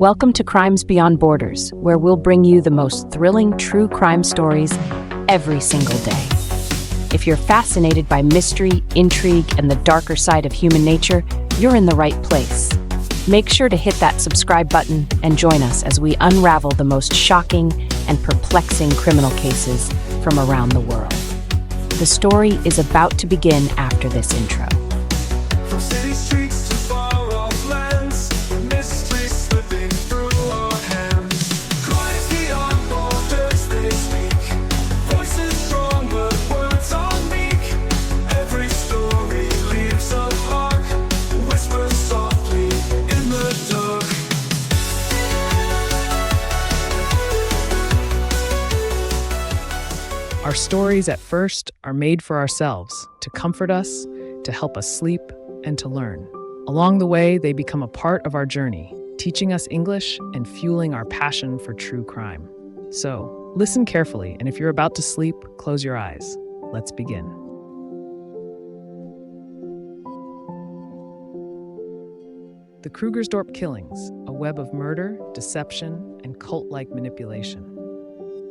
Welcome to Crimes Beyond Borders, where we'll bring you the most thrilling true crime stories every single day. If you're fascinated by mystery, intrigue, and the darker side of human nature, you're in the right place. Make sure to hit that subscribe button and join us as we unravel the most shocking and perplexing criminal cases from around the world. The story is about to begin after this intro. From city streets to far-off lands, mystery slipping through our hands. Crimes beyond borders they speak, voices strong but words are meek. Every story leaves a mark, whispers softly in the dark. Our stories at first are made for ourselves, to comfort us, to help us sleep, and to learn. Along the way, they become a part of our journey, teaching us English and fueling our passion for true crime. So, listen carefully, and if you're about to sleep, close your eyes. Let's begin. The Krugersdorp killings, a web of murder, deception, and cult-like manipulation.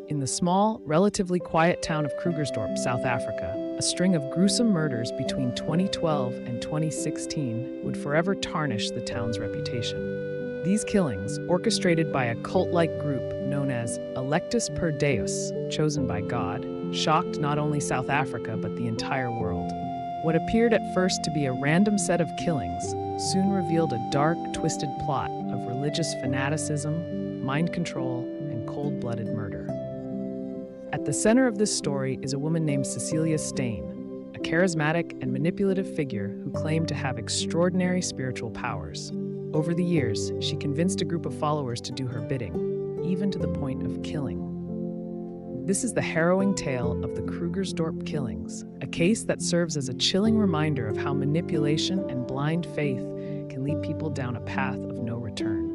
In the small, relatively quiet town of Krugersdorp, South Africa, a string of gruesome murders between 2012 and 2016 would forever tarnish the town's reputation. These killings, orchestrated by a cult-like group known as Electus per Deus, chosen by God, shocked not only South Africa but the entire world. What appeared at first to be a random set of killings soon revealed a dark, twisted plot of religious fanaticism, mind control, and cold-blooded murder. At the center of this story is a woman named Cecilia Steyn, a charismatic and manipulative figure who claimed to have extraordinary spiritual powers. Over the years, she convinced a group of followers to do her bidding, even to the point of killing. This is the harrowing tale of the Krugersdorp killings, a case that serves as a chilling reminder of how manipulation and blind faith can lead people down a path of no return.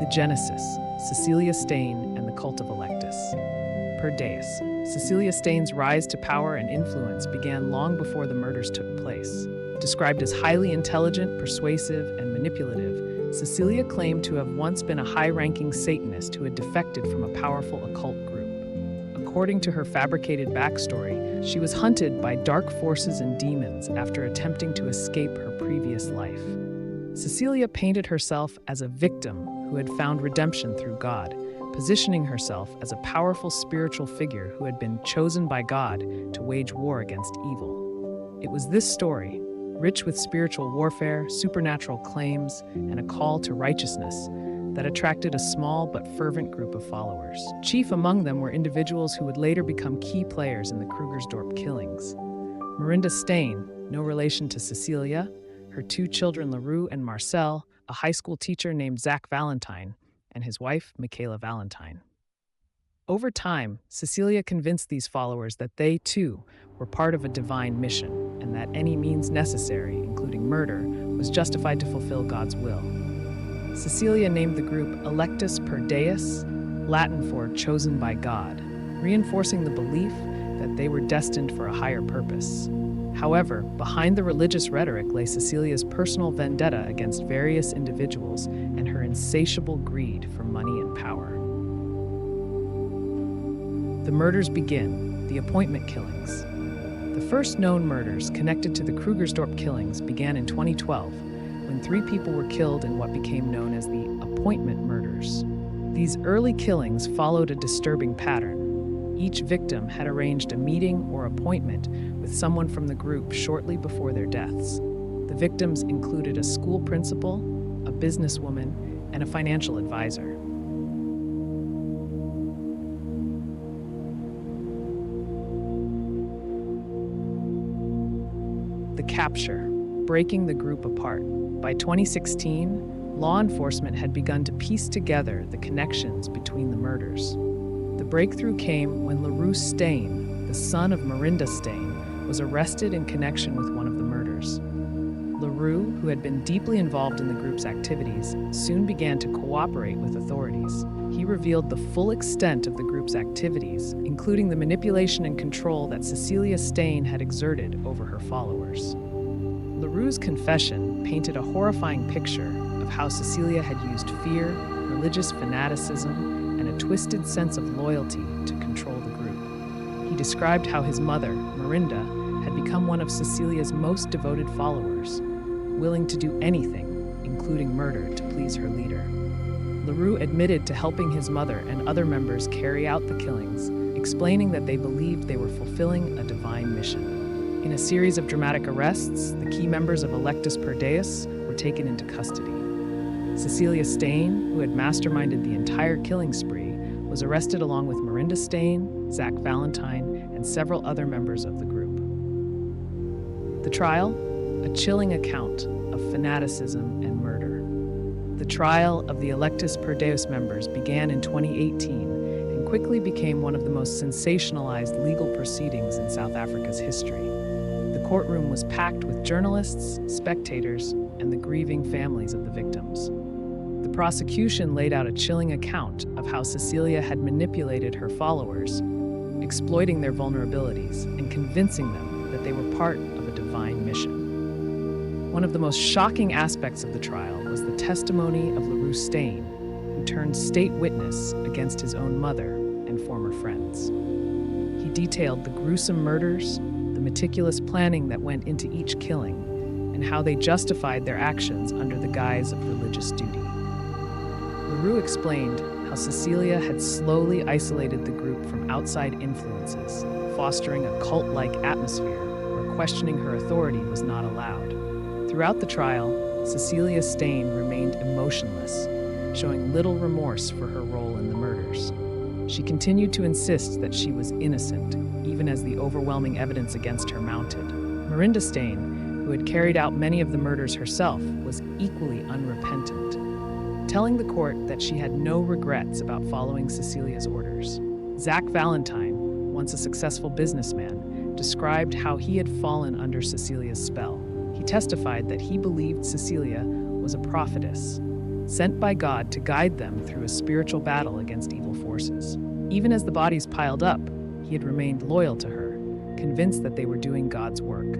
The Genesis, Cecilia Steyn and the Cult of Electus. Per Deus, Cecilia Steyn's rise to power and influence began long before the murders took place. Described as highly intelligent, persuasive, and manipulative, Cecilia claimed to have once been a high-ranking Satanist who had defected from a powerful occult group. According to her fabricated backstory, she was hunted by dark forces and demons after attempting to escape her previous life. Cecilia painted herself as a victim who had found redemption through God, positioning herself as a powerful spiritual figure who had been chosen by God to wage war against evil. It was this story, rich with spiritual warfare, supernatural claims, and a call to righteousness, that attracted a small but fervent group of followers. Chief among them were individuals who would later become key players in the Krugersdorp killings. Marinda Steyn, no relation to Cecilia, her two children LaRue and Marcel, a high school teacher named Zach Valentine, and his wife, Michaela Valentine. Over time, Cecilia convinced these followers that they, too, were part of a divine mission, and that any means necessary, including murder, was justified to fulfill God's will. Cecilia named the group Electus per Deus, Latin for chosen by God, reinforcing the belief that they were destined for a higher purpose. However, behind the religious rhetoric lay Cecilia's personal vendetta against various individuals and her insatiable greed for money and power. The murders begin, the appointment killings. The first known murders connected to the Krugersdorp killings began in 2012, when 3 people were killed in what became known as the appointment murders. These early killings followed a disturbing pattern. Each victim had arranged a meeting or appointment with someone from the group shortly before their deaths. The victims included a school principal, a businesswoman, and a financial advisor. The capture, breaking the group apart. By 2016, law enforcement had begun to piece together the connections between the murders. The breakthrough came when LaRue Steyn, the son of Marinda Steyn, was arrested in connection with one of the murders. LaRue, who had been deeply involved in the group's activities, soon began to cooperate with authorities. He revealed the full extent of the group's activities, including the manipulation and control that Cecilia Steyn had exerted over her followers. LaRue's confession painted a horrifying picture of of how Cecilia had used fear, religious fanaticism, and a twisted sense of loyalty to control the group. He described how his mother, Mirinda, had become one of Cecilia's most devoted followers, willing to do anything, including murder, to please her leader. LaRue admitted to helping his mother and other members carry out the killings, explaining that they believed they were fulfilling a divine mission. In a series of dramatic arrests, the key members of Electus Per Deus were taken into custody. Cecilia Stain, who had masterminded the entire killing spree, was arrested along with Mirinda Stain, Zach Valentine, and several other members of the group. The trial? A chilling account of fanaticism and murder. The trial of the Electus Per Deus members began in 2018 and quickly became one of the most sensationalized legal proceedings in South Africa's history. The courtroom was packed with journalists, spectators, and the grieving families of the victims. The prosecution laid out a chilling account of how Cecilia had manipulated her followers, exploiting their vulnerabilities and convincing them that they were part of a divine mission. One of the most shocking aspects of the trial was the testimony of LaRue Stain, who turned state witness against his own mother and former friends. He detailed the gruesome murders, the meticulous planning that went into each killing, and how they justified their actions under the guise of religious duty. LaRue explained how Cecilia had slowly isolated the group from outside influences, fostering a cult-like atmosphere where questioning her authority was not allowed. Throughout the trial, Cecilia Stain remained emotionless, showing little remorse for her role in the murders. She continued to insist that she was innocent, even as the overwhelming evidence against her mounted. Mirinda Stain, who had carried out many of the murders herself, was equally unrepentant, telling the court that she had no regrets about following Cecilia's orders. Zach Valentine, once a successful businessman, described how he had fallen under Cecilia's spell. He testified that he believed Cecilia was a prophetess, sent by God to guide them through a spiritual battle against evil forces. Even as the bodies piled up, he had remained loyal to her, convinced that they were doing God's work.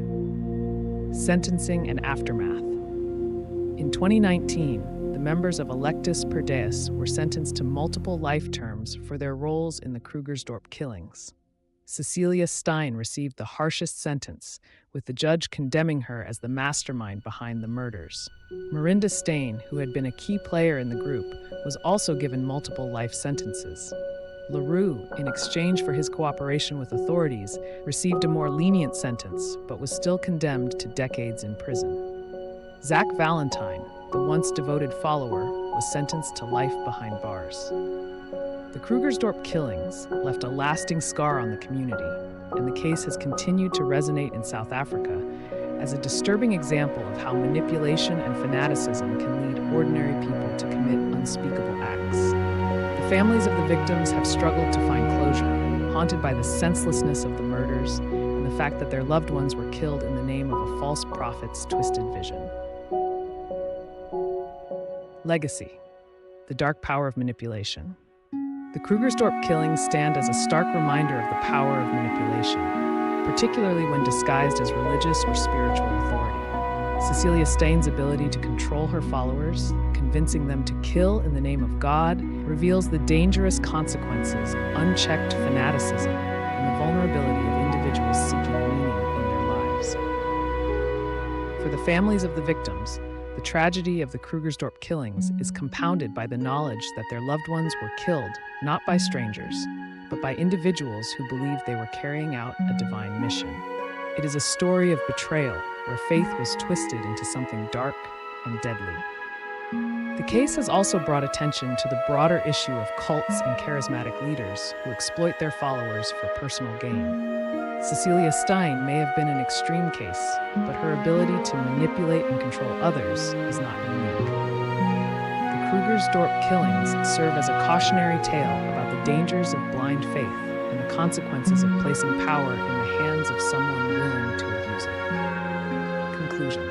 Sentencing and aftermath. In 2019, the members of Electus Per Deus were sentenced to multiple life terms for their roles in the Krugersdorp killings. Cecilia Stain received the harshest sentence, with the judge condemning her as the mastermind behind the murders. Mirinda Stain, who had been a key player in the group, was also given multiple life sentences. LaRue, in exchange for his cooperation with authorities, received a more lenient sentence, but was still condemned to decades in prison. Zach Valentine, the once devoted follower, was sentenced to life behind bars. The Krugersdorp killings left a lasting scar on the community, and the case has continued to resonate in South Africa as a disturbing example of how manipulation and fanaticism can lead ordinary people to commit unspeakable acts. The families of the victims have struggled to find closure, haunted by the senselessness of the murders and the fact that their loved ones were killed in the name of a false prophet's twisted vision. Legacy: the dark power of manipulation. The Krugersdorp killings stand as a stark reminder of the power of manipulation, particularly when disguised as religious or spiritual authority. Cecilia Stain's ability to control her followers, convincing them to kill in the name of God, reveals the dangerous consequences of unchecked fanaticism and the vulnerability of individuals seeking meaning in their lives. For the families of the victims, the tragedy of the Krugersdorp killings is compounded by the knowledge that their loved ones were killed not by strangers, but by individuals who believed they were carrying out a divine mission. It is a story of betrayal where faith was twisted into something dark and deadly. The case has also brought attention to the broader issue of cults and charismatic leaders who exploit their followers for personal gain. Cecilia Stain may have been an extreme case, but her ability to manipulate and control others is not unique. The Krugersdorp killings serve as a cautionary tale about the dangers of blind faith and the consequences of placing power in the hands of someone willing to abuse it. Conclusion.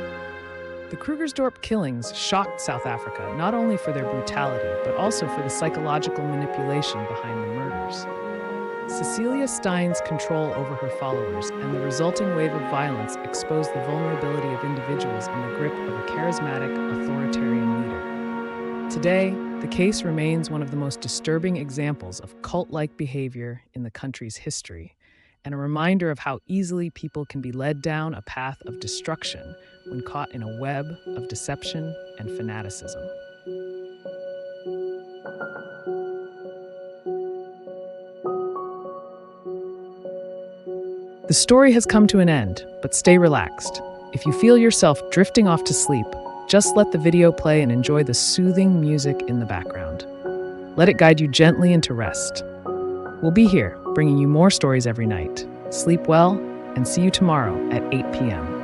The Krugersdorp killings shocked South Africa not only for their brutality, but also for the psychological manipulation behind the murders. Cecilia Stein's control over her followers and the resulting wave of violence exposed the vulnerability of individuals in the grip of a charismatic, authoritarian leader. Today, the case remains one of the most disturbing examples of cult-like behavior in the country's history, and a reminder of how easily people can be led down a path of destruction when caught in a web of deception and fanaticism. The story has come to an end, but stay relaxed. If you feel yourself drifting off to sleep, just let the video play and enjoy the soothing music in the background. Let it guide you gently into rest. We'll be here, bringing you more stories every night. Sleep well, and see you tomorrow at 8 p.m.